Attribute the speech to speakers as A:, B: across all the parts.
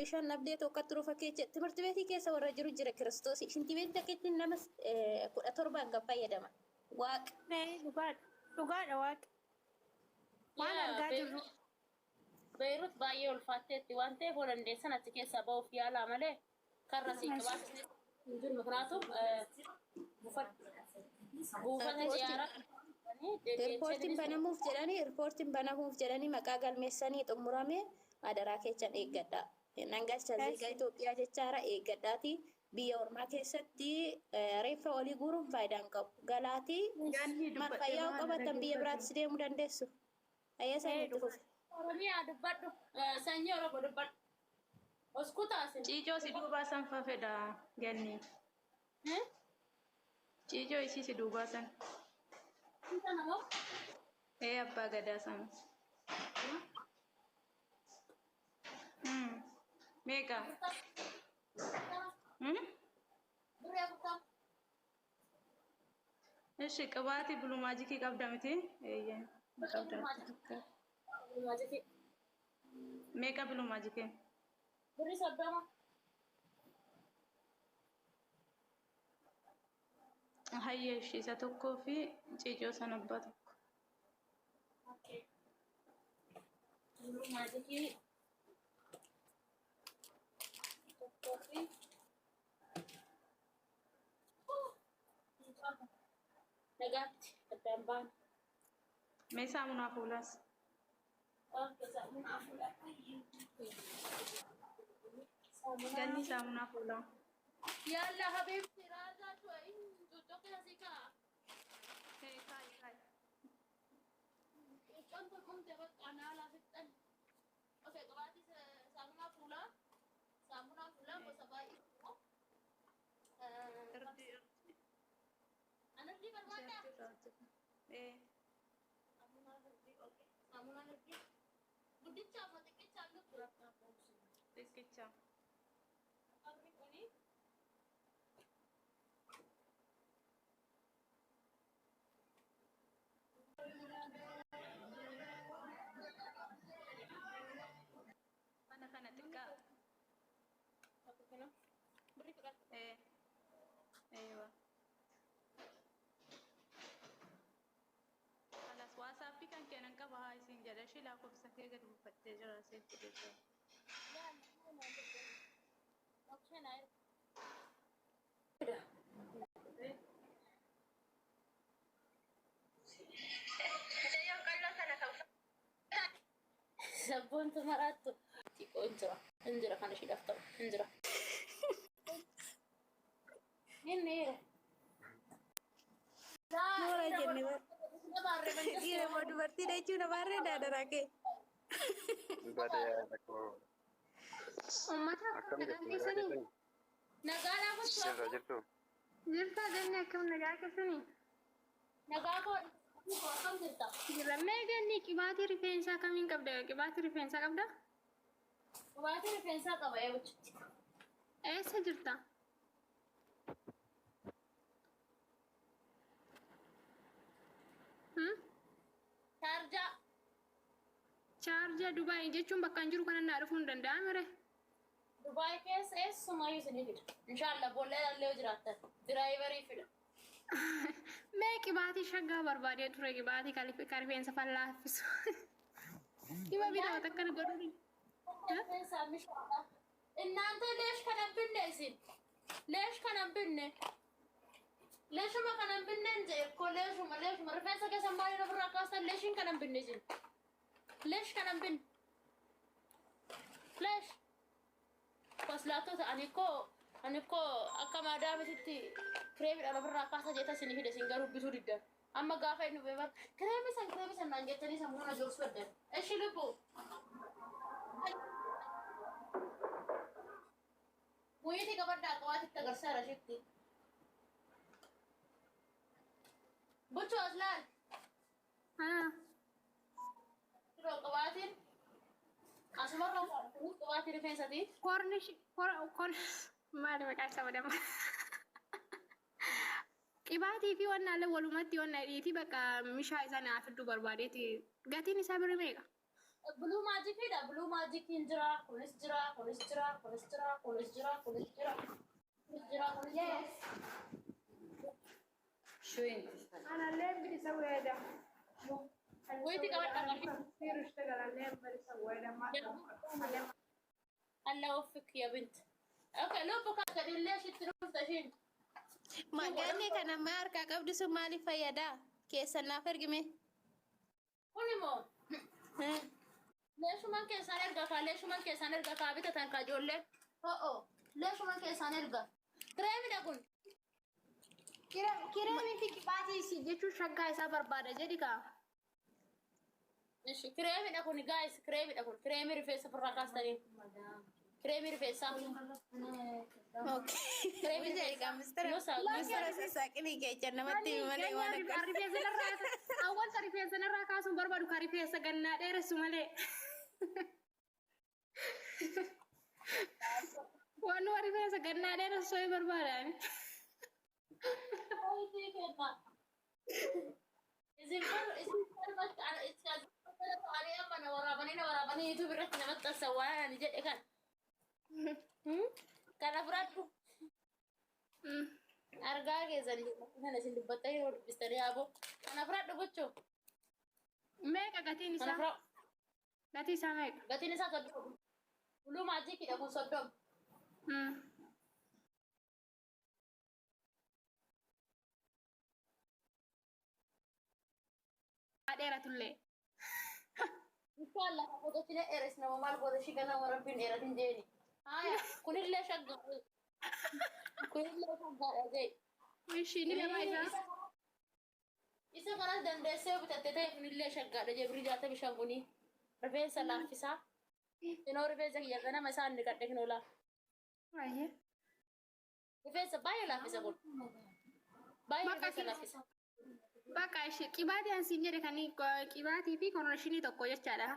A: bishaan nabdee tokko turuu fakkeecha timirti beetii keessa warra jiru jira kiristoos shinti beetii takkeetti nama 17 hanga fayyadama waaq
B: dhugaadha waaq waan argaa jirru
C: Beirut baay'ee ulfaatteetti waan ta'eef dandeessan achi keessaa ba'uuf yaalaa malee karra sii qabaatee hin jiru ምክንያቱም buufata ziyaaraa
A: Riippoortiin banamuuf jedhanii maqaa galmeessanii xumurame adaraa keechan eeggadha. Nangalcha ziigaa Itoophiyaa jechaara eeggadhaati. Biyya ormaa keessatti reeffa olii guuruun faayidaan qabu. Galaatii marfayyaa qabatan biyya biraattis deemuu dandeessu. Ayyaasa itti fufi.
C: Oromiyaa dubbadhu sanyii Oromoo dubbadhu. Oskutaasin.
B: Ciicoo si duubaa san fafedha ganni. Ciicoo isii si duubaa san. Abbaa gadaa san. Meeqa? Ishi qabaati bulu maajikii qabda miti? Meeqa bulu maajikii?
C: Buri soddoma.
B: Hayyee ishii isa tokkoo fi ciicoo san abbaa tokko.
C: Okay. Buru maajikii tokkoo fi nagaatti addaan baana.
B: Mee saamunaa fuulaas?
C: Saamunaa fuulaa.
B: Ganni saamunaa fuulaa.
C: Yalla habiibti raasaa tu'in tuttuqee asii kaa.
B: Kai.
C: Iccon kumte bakka naalaa fixxan. Okay, qabaatii saamunaa fuulaa. Saamunaa fuulaa gosa baay'ee. Anarri barbaada. Saamunaa irratti. Guddicha amma xiqqichaan lukku.
B: Xiqqichaa.
C: Qabri kuni.
B: Mana kana xiqqaa.
C: Aku kena. Beri kerat.
B: Eewa. Alas WhatsApp kan kenan qaba haa isin jedha shi lakkoofsa kee gad buufattee jira seef jedhe.
C: Okay, nice. Sabun tu maratu. Tiko injera kan si daftar injera. Ini.
A: Nora jenne Iya mau dubartii dachuu namarree daadarake.
D: Dubada ya nakko.
B: Ummata keessanii
C: Nagala ko
D: Sirra jirtu.
B: jirtaa ganni akkam nagaa keessanii
C: Nagago ko kam jirta.
B: jiramee ganni qibaatii rifeensaa kamiin qabda qibaatii rifeensaa qabda
C: Waati rifeensa qaba eewuchi.
B: eessa jirta
C: Charja.
B: chaarja Dubaay jechuun bakka hin jiru kanaan naa dhufuu hin danda'amire
C: Dubai keessa eessumayyuu isinii fida. Inshallah boolla illee jiraattan. Diraayivarii fida.
B: mee qibaatii shaggaa barbaadee ture qibaatii ka rifeensa fallaaffisu dhiba bitaa akkana godhuri
C: Rifeensa mishaadha. Inaante leesh kanan binne isin. Leesh kanan binne. Leeshuma kanan binne nje ko leeshuma rifeensa keessa maali na birraa kaastan leeshin kanan binne isin. Leesh kanan binne. Leesh. Koslaatota ani ko akka maadaamititti kireemidhaan ofirraa kaasa jeeta isinii fide isin garuu bituu diddan. Amma gaafa inni beebar kireemi san naan jettanii sammuu na joorsu eddan. Eshi lubbu. Muyitii qabaddaa qabaatitti agarsiisa rashitti. Buchuu as laal. Yeroo qabaatiin asumarra qabaatii rifeensatii.
B: kornish maali maqaa isaa badama qibaatii fi wannaalee walumatti wanna dhiitii bakka mishaa isaa naaf hedduu barbaadeeti gatiin isaa bira meeqa
C: Blue magic hidha. Blue magic hin jira. Kunis jira. Kunis jira. Kunis jira. Kunis jira. Kunis jira. Kunis jira. Kunis jira.
B: شوين
E: أنا اللي بدي أسوي هذا
C: Wayti qabadha.
E: كثير اشتغل اللي بدي أسوي هذا ما
C: Allah waffik ya bint. Okay, lubbu kan gadillee shitti dhufta shin.
A: Magaanni kana amma harkaa qabdi sun maaliif fayyada? Keessan naaf ergime.
C: Kunimo. Leeshuman keessan erga kaa leeshuman keessan erga kaa bitatan ka ijoollee. Oh. Leeshuman keessan erga. Kireemidha kun.
B: kireemii fi qibaatii jechuun shaggaa isaa barbaada jedhi kaa.
C: Ishi kireemidha kun guys, kireemidha kun. Kireemii rifeensa firraa kaastanii. Kireemii rifeensaa.
A: Kireemii jedhi mistira sasaaqinii keecha namatti malee waan akka.
B: Awwaalta rifeensa narraa kaasuun barbaadu ka rifeensa gannaa dheeressu malee. Waan waan rifeensa gannaa dheeressu hin barbaadan.
C: Isin barbaadu ana itti ani amma na waraabanii itu birratti namatti tasawwaa ani jedhe kan. Kana fudhadhu. Argaa keessanii kana isin dubbattanii yoo dubbistanii yaaboo. Kana fudhadhu gochuu.
B: Meeqa gatiin isaa? Gatii isaa meeqa?
C: Gatiin isaa 30. Blue magic kun 30.
B: Dheeratullee.
C: Inshallah fotootine dheeres nama maal goota shi kana warabbiin dheeratin jeeni. Haya kunillee shaggaa. Kunillee shaggaadha jee.
B: Ishiin lama isaa.
C: Isa kanas dandeessee bitatte ta'e kunillee shaggaadha jee birii 65 kunii. Rifeensa laaffisaa. Inoo rifeensa kiyya ganama isaan ni gadhe kinoo laaf.
B: Baay'ee.
C: Rifeensa baay'ee laaffisa kun. Baay'ee rifeensa laaffisa.
B: Bakka ishee qibaatii ansiin jedhe kan qibaatii fi konolshinii tokko jechaadha.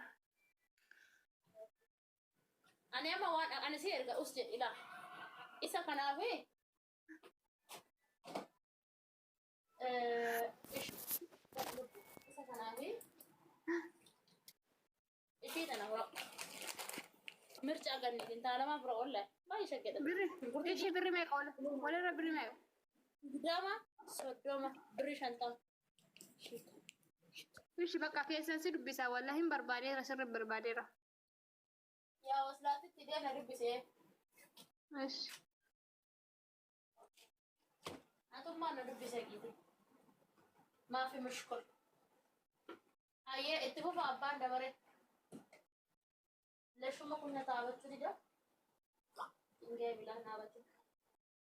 C: Ani amma waan ani si erga us jedhi ilaa. Isa kanaafi isa kanaafi ishii tana fura. Mircaa ganniin taalamaa fura oolla. Baay'ee shaggeedha.
B: Birri ishee birri meeqa oola? Walirra birri meeqa?
C: 20 30 birri 50.
B: Ishi bakka keessan si dubbisaa wallahi hin barbaadeera sirri barbaadeera.
C: Yaa waslaatitti deemna dubbisee.
B: Ishi.
C: Atummaan na dubbisee giite. Maafi mushkul. Hayyee itti fufa abbaan dabare. Leeshuma kun na taabachuu dida. Ingee bilaan dhaabate.